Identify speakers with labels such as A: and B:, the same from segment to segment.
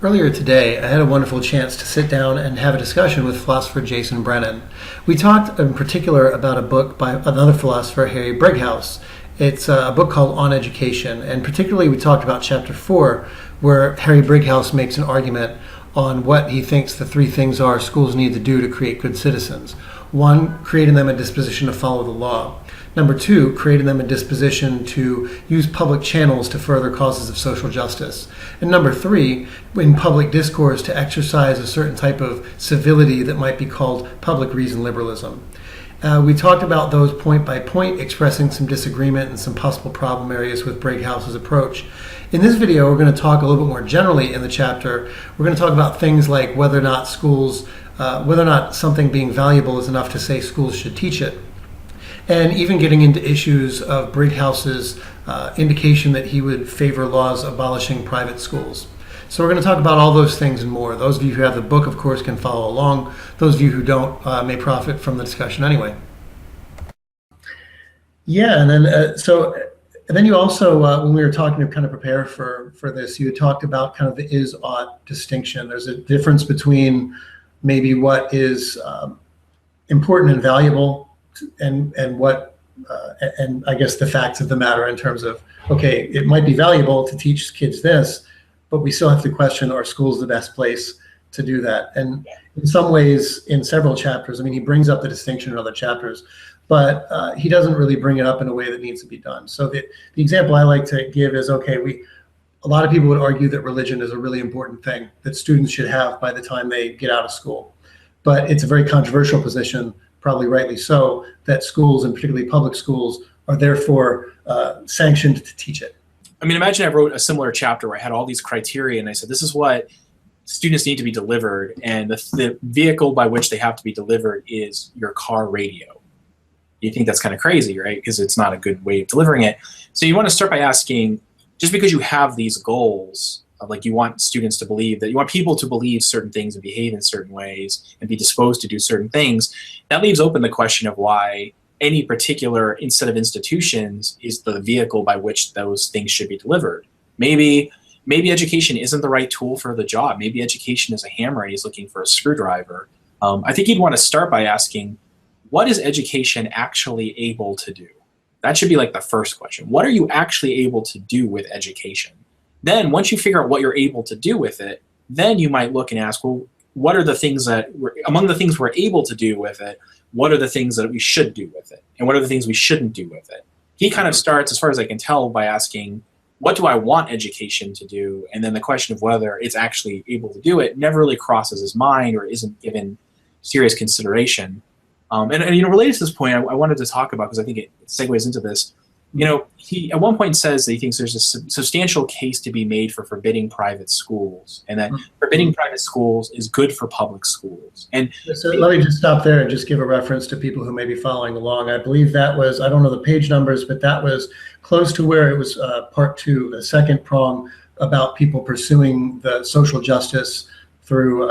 A: Earlier today, I had a wonderful chance to sit down and have a discussion with philosopher Jason Brennan. We talked in particular about a book by another philosopher, Harry Brighouse. It's a book called On Education, and particularly we talked about chapter 4, where Harry Brighouse makes an argument on what he thinks the three things are schools need to do to create good citizens. One, creating them a disposition to follow the law. Number two, creating them a disposition to use public channels to further causes of social justice. And number three, in public discourse, to exercise a certain type of civility that might be called public reason liberalism. We talked about those point by point, expressing some disagreement and some possible problem areas with Brighouse's approach. In this video, we're going to talk a little bit more generally in the chapter. We're going to talk about things like whether or not something being valuable is enough to say schools should teach it. And even getting into issues of Brighouse's indication that he would favor laws abolishing private schools. So we're going to talk about all those things and more. Those of you who have the book, of course, can follow along. Those of you who don't may profit from the discussion anyway. Yeah, and then you also, when we were talking to kind of prepare for this, you had talked about kind of the is-ought distinction. There's a difference between maybe what is important and valuable and what and I guess the facts of the matter in terms of, okay, it might be valuable to teach kids this, but we still have to question, are schools the best place to do that? And in some ways, in several chapters, I mean, he brings up the distinction in other chapters, but he doesn't really bring it up in a way that needs to be done. So the example I like to give is, okay, a lot of people would argue that religion is a really important thing that students should have by the time they get out of school. But it's a very controversial position, probably rightly so, that schools, and particularly public schools, are therefore sanctioned to teach it.
B: I mean, imagine I wrote a similar chapter where I had all these criteria and I said, this is what students need to be delivered, and the vehicle by which they have to be delivered is your car radio. You think that's kind of crazy, right? Because it's not a good way of delivering it. So you want to start by asking, just because you have these goals, like you want students to believe that, you want people to believe certain things and behave in certain ways and be disposed to do certain things, that leaves open the question of why any particular set of institutions is the vehicle by which those things should be delivered. Maybe education isn't the right tool for the job. Maybe education is a hammer and he's looking for a screwdriver. I think you'd want to start by asking, what is education actually able to do? That should be like the first question. What are you actually able to do with education? Then once you figure out what you're able to do with it, then you might look and ask, well, what are the things that, among the things we're able to do with it, what are the things that we should do with it? And what are the things we shouldn't do with it? He kind of starts, as far as I can tell, by asking, what do I want education to do? And then the question of whether it's actually able to do it never really crosses his mind or isn't given serious consideration. And related to this point, I wanted to talk about, because I think it segues into this, he at one point says that he thinks there's a substantial case to be made for forbidding private schools, and that forbidding private schools is good for public schools. And
A: so let me just stop there and just give a reference to people who may be following along. I believe that was, I don't know the page numbers, but that was close to where it was part 2, the second prong about people pursuing the social justice through,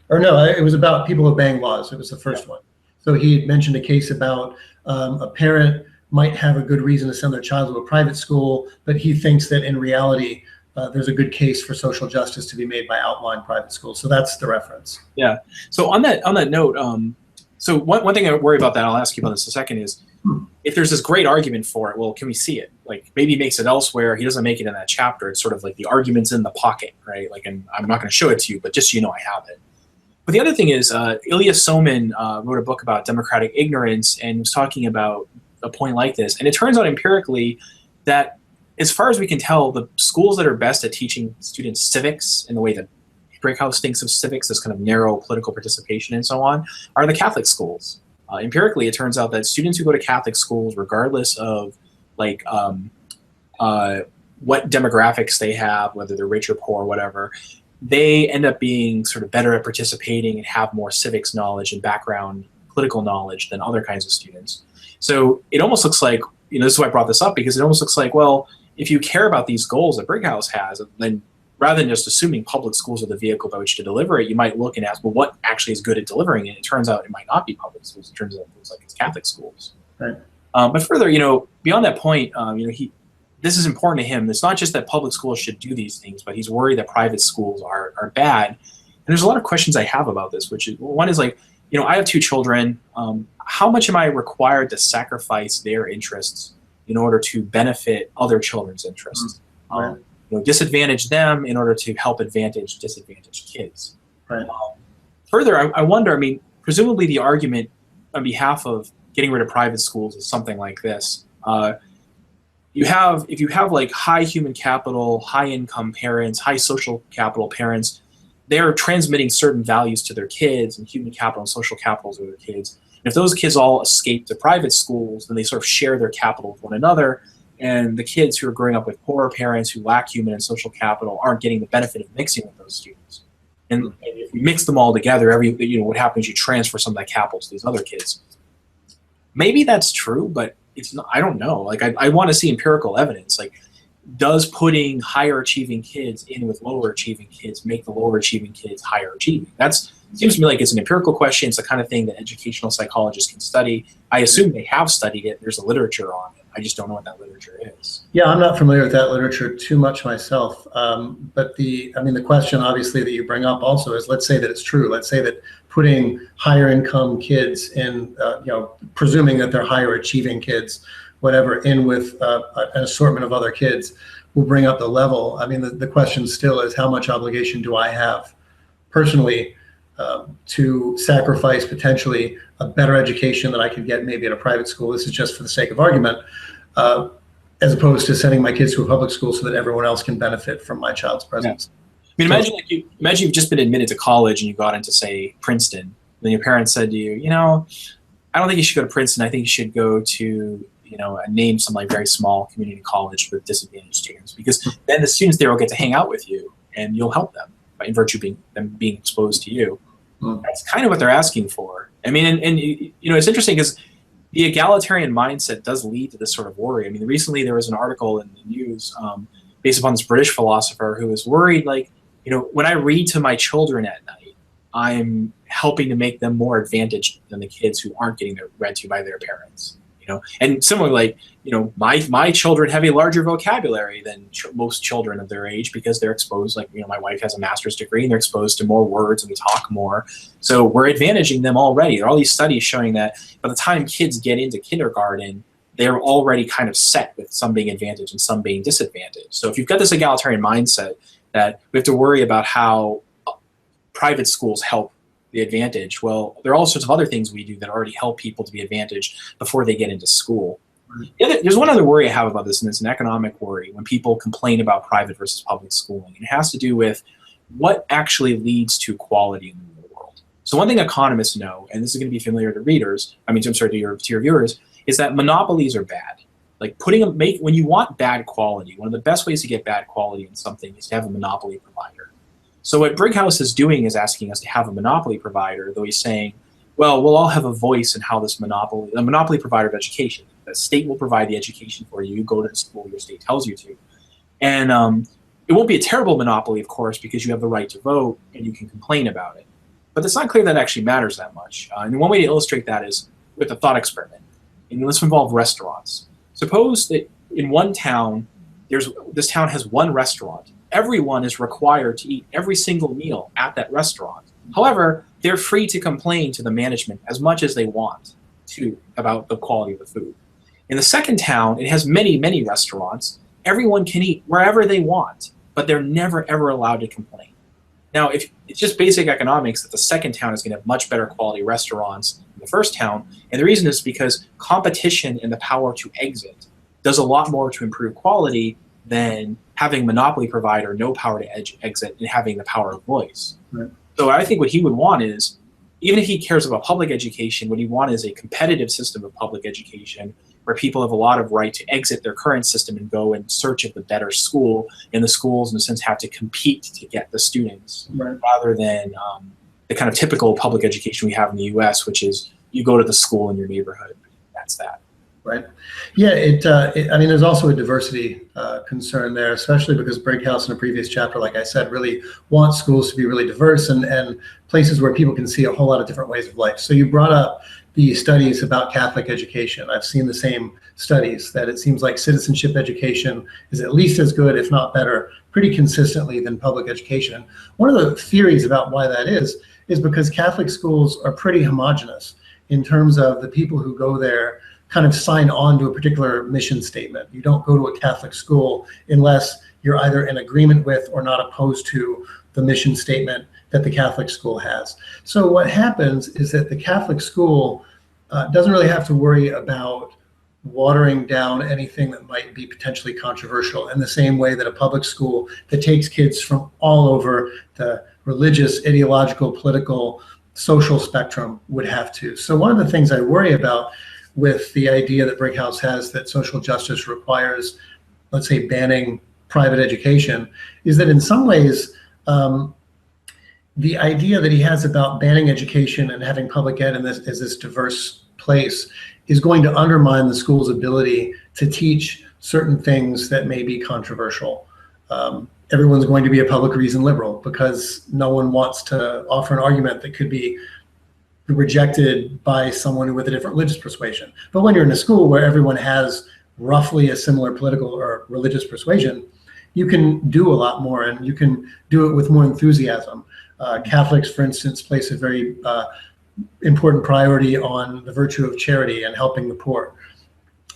A: it was about people obeying laws. It was the first one. So he mentioned a case about a parent might have a good reason to send their child to a private school, but he thinks that in reality, there's a good case for social justice to be made by outlawing private schools. So that's the reference.
B: Yeah. So on that note, so one thing I worry about that, I'll ask you about this in a second, is if there's this great argument for it, well, can we see it? Like maybe he makes it elsewhere. He doesn't make it in that chapter. It's sort of like the argument's in the pocket, right? Like, and I'm not going to show it to you, but just so you know, I have it. But the other thing is, Ilya Somin wrote a book about democratic ignorance and was talking about a point like this. And it turns out empirically that, as far as we can tell, the schools that are best at teaching students civics in the way that Brickhouse thinks of civics, this kind of narrow political participation and so on, are the Catholic schools. Empirically, it turns out that students who go to Catholic schools, regardless of what demographics they have, whether they're rich or poor or whatever, they end up being sort of better at participating and have more civics knowledge and background political knowledge than other kinds of students. So it almost looks like, this is why I brought this up, because it almost looks like, well, if you care about these goals that Brickhouse has, then rather than just assuming public schools are the vehicle by which to deliver it, you might look and ask, well, what actually is good at delivering it? It turns out it might not be public schools. It turns out it looks like it's Catholic schools.
A: Right.
B: But further, beyond that point, this is important to him. It's not just that public schools should do these things, but he's worried that private schools are bad. And there's a lot of questions I have about this, which is, one is like, I have 2 children. How much am I required to sacrifice their interests in order to benefit other children's interests?
A: Right.
B: Disadvantage them in order to help advantage disadvantaged kids.
A: Right.
B: Further, I wonder, presumably the argument on behalf of getting rid of private schools is something like this. If you have like high human capital, high income parents, high social capital parents, they're transmitting certain values to their kids, and human capital and social capital to their kids. And if those kids all escape to private schools, then they sort of share their capital with one another. And the kids who are growing up with poorer parents who lack human and social capital aren't getting the benefit of mixing with those students. And if you mix them all together, what happens? You transfer some of that capital to these other kids. Maybe that's true, but it's not. I don't know. Like, I want to see empirical evidence. Like, does putting higher achieving kids in with lower achieving kids make the lower achieving kids higher achieving? Seems to me like it's an empirical question. It's the kind of thing that educational psychologists can study. I assume they have studied it. There's a literature on it. I just don't know what that literature is.
A: Yeah, I'm not familiar with that literature too much myself. But the question obviously that you bring up also is, let's say that it's true. Let's say that putting higher income kids in, presuming that they're higher achieving kids, whatever, in with an assortment of other kids will bring up the level. The question still is, how much obligation do I have personally to sacrifice potentially a better education that I could get maybe at a private school? This is just for the sake of argument, as opposed to sending my kids to a public school so that everyone else can benefit from my child's presence.
B: Yeah. Imagine you've just been admitted to college and you got into, say, Princeton. And then your parents said to you, I don't think you should go to Princeton. I think you should go to, name some like very small community college with disadvantaged students, because then the students there will get to hang out with you and you'll help them by virtue of them being exposed to you. That's kind of what they're asking for. And it's interesting because the egalitarian mindset does lead to this sort of worry. Recently there was an article in the news based upon this British philosopher who was worried, like, when I read to my children at night, I'm helping to make them more advantaged than the kids who aren't getting read to by their parents. And similarly, my children have a larger vocabulary than most children of their age because they're exposed, like, my wife has a master's degree and they're exposed to more words and we talk more. So we're advantaging them already. There are all these studies showing that by the time kids get into kindergarten, they're already kind of set with some being advantaged and some being disadvantaged. So if you've got this egalitarian mindset that we have to worry about how private schools help the advantage, well, there are all sorts of other things we do that already help people to be advantaged before they get into school. There's one other worry I have about this, and it's an economic worry when people complain about private versus public schooling. It has to do with what actually leads to quality in the real world. So one thing economists know, and this is going to be familiar to readers, to your viewers, is that monopolies are bad. Like when you want bad quality, one of the best ways to get bad quality in something is to have a monopoly provider. So what Brighouse is doing is asking us to have a monopoly provider, though he's saying, well, we'll all have a voice in how the monopoly provider of education. The state will provide the education for you. You go to the school your state tells you to. And it won't be a terrible monopoly, of course, because you have the right to vote and you can complain about it. But it's not clear that actually matters that much. And one way to illustrate that is with a thought experiment. And let's involve restaurants. Suppose that in one town, this town has one restaurant. Everyone is required to eat every single meal at that restaurant. However, they're free to complain to the management as much as they want to about the quality of the food. In the second town, it has many, many restaurants. Everyone can eat wherever they want, but they're never, ever allowed to complain. Now, if it's just basic economics that the second town is going to have much better quality restaurants than the first town, and the reason is because competition and the power to exit does a lot more to improve quality than having a monopoly provider, no power to exit, and having the power of voice. Right. So I think what he would want is, even if he cares about public education, what he wants is a competitive system of public education where people have a lot of right to exit their current system and go in search of the better school, and the schools, in a sense, have to compete to get the students, right, rather than the kind of typical public education we have in the U.S., which is you go to the school in your neighborhood. That's that.
A: Right. Yeah. There's also a diversity concern there, especially because Brighouse in a previous chapter, like I said, really wants schools to be really diverse and places where people can see a whole lot of different ways of life. So you brought up the studies about Catholic education. I've seen the same studies that it seems like citizenship education is at least as good, if not better, pretty consistently than public education. One of the theories about why that is because Catholic schools are pretty homogenous in terms of the people who go there kind of sign on to a particular mission statement. You don't go to a Catholic school unless you're either in agreement with or not opposed to the mission statement that the Catholic school has. So what happens is that the Catholic school doesn't really have to worry about watering down anything that might be potentially controversial in the same way that a public school that takes kids from all over the religious, ideological, political, social spectrum would have to. So one of the things I worry about with the idea that Brighouse has that social justice requires, let's say, banning private education, is that in some ways, the idea that he has about banning education and having public ed in this as this diverse place is going to undermine the school's ability to teach certain things that may be controversial. Everyone's going to be a public reason liberal because no one wants to offer an argument that could be rejected by someone with a different religious persuasion. But when you're in a school where everyone has roughly a similar political or religious persuasion, you can do a lot more and you can do it with more enthusiasm. Catholics, for instance, place a very important priority on the virtue of charity and helping the poor.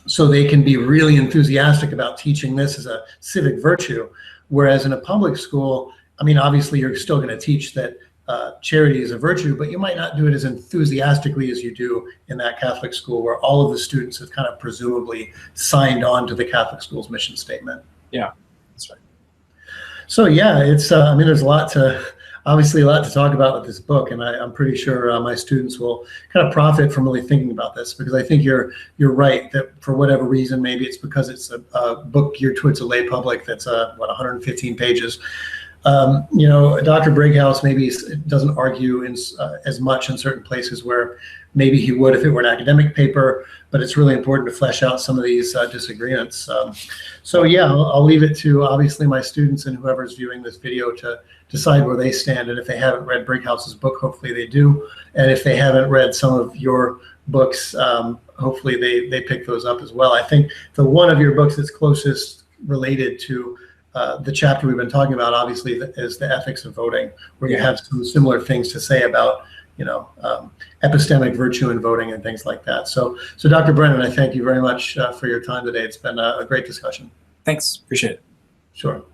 A: So they can be really enthusiastic about teaching this as a civic virtue. Whereas in a public school, I mean, obviously you're still going to teach that charity is a virtue, but you might not do it as enthusiastically as you do in that Catholic school where all of the students have kind of presumably signed on to the Catholic school's mission statement.
B: Yeah, that's right.
A: So yeah, it's, I mean, there's obviously a lot to talk about with this book, and I'm pretty sure my students will kind of profit from really thinking about this, because I think you're right that for whatever reason, maybe it's because it's a book geared towards a lay public that's 115 pages. You know, Dr. Brighouse maybe doesn't argue as much in certain places where maybe he would if it were an academic paper, but it's really important to flesh out some of these disagreements. So yeah, I'll leave it to obviously my students and whoever's viewing this video to decide where they stand. And if they haven't read Brighouse's book, hopefully they do. And if they haven't read some of your books, hopefully they pick those up as well. I think the one of your books that's closest related to the chapter we've been talking about, obviously, is the ethics of voting, where you have some similar things to say about, you know, epistemic virtue in voting and things like that. So Dr. Brennan, I thank you very much for your time today. It's been a great discussion.
B: Thanks. Appreciate it.
A: Sure.